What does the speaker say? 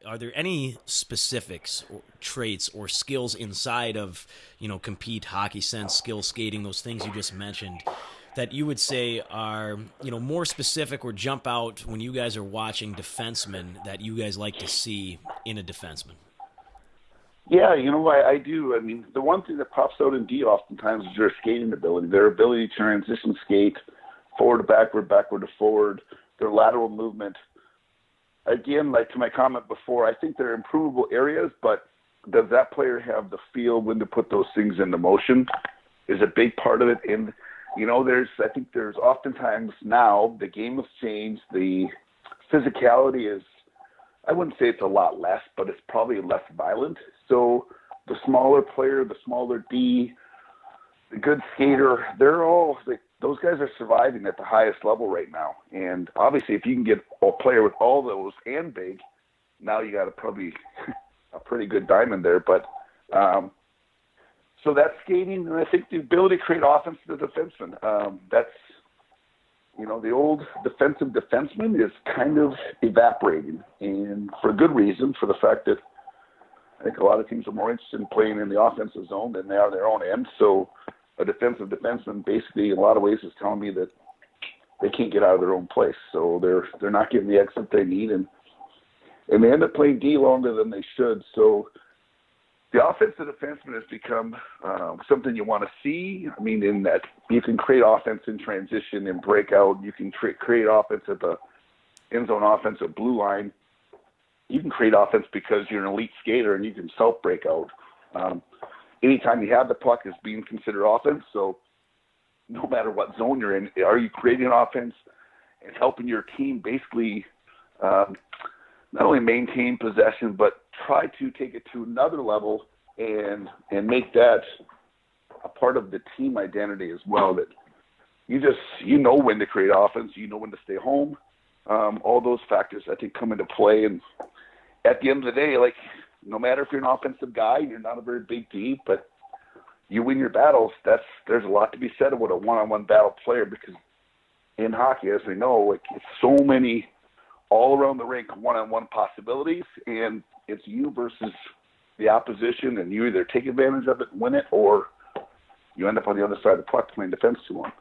are there any specifics or traits or skills inside of, compete, hockey sense, skill skating, those things you just mentioned, that you would say are, more specific or jump out when you guys are watching defensemen that you guys like to see in a defenseman? Yeah, I do. I mean, the one thing that pops out in D oftentimes is their skating ability, their ability to transition skate forward to backward, backward to forward, their lateral movement. Again, like to my comment before, I think they're improvable areas, but does that player have the feel when to put those things into motion is a big part of it. And, I think there's oftentimes now the game has changed. The physicality is, I wouldn't say it's a lot less, but it's probably less violent. So the smaller player, the smaller D, the good skater, they're all like, those guys are surviving at the highest level right now. And obviously, if you can get a player with all those and big, now you got probably a pretty good diamond there. But so that's skating, and I think the ability to create offense to the defenseman. That's the old defensive defenseman is kind of evaporating, and for a good reason, for the fact that I think a lot of teams are more interested in playing in the offensive zone than they are their own end. So a defensive defenseman basically in a lot of ways is telling me that they can't get out of their own place. So they're not getting the exit they need, and they end up playing D longer than they should. So the offensive defenseman has become something you want to see. I mean, in that you can create offense in transition and breakout. You can create offense at the end zone offensive blue line. You can create offense because you're an elite skater and you can self-break out. Anytime you have the puck is being considered offense. So no matter what zone you're in, are you creating offense and helping your team basically not only maintain possession, but try to take it to another level and make that a part of the team identity as well, that you know when to create offense, you know when to stay home. All those factors, I think, come into play. And at the end of the day, like, no matter if you're an offensive guy, you're not a very big D, but you win your battles. There's a lot to be said about a one-on-one battle player, because in hockey, as we know, like, it's so many all around the rink one-on-one possibilities, and it's you versus the opposition, and you either take advantage of it and win it, or you end up on the other side of the puck playing defense too long.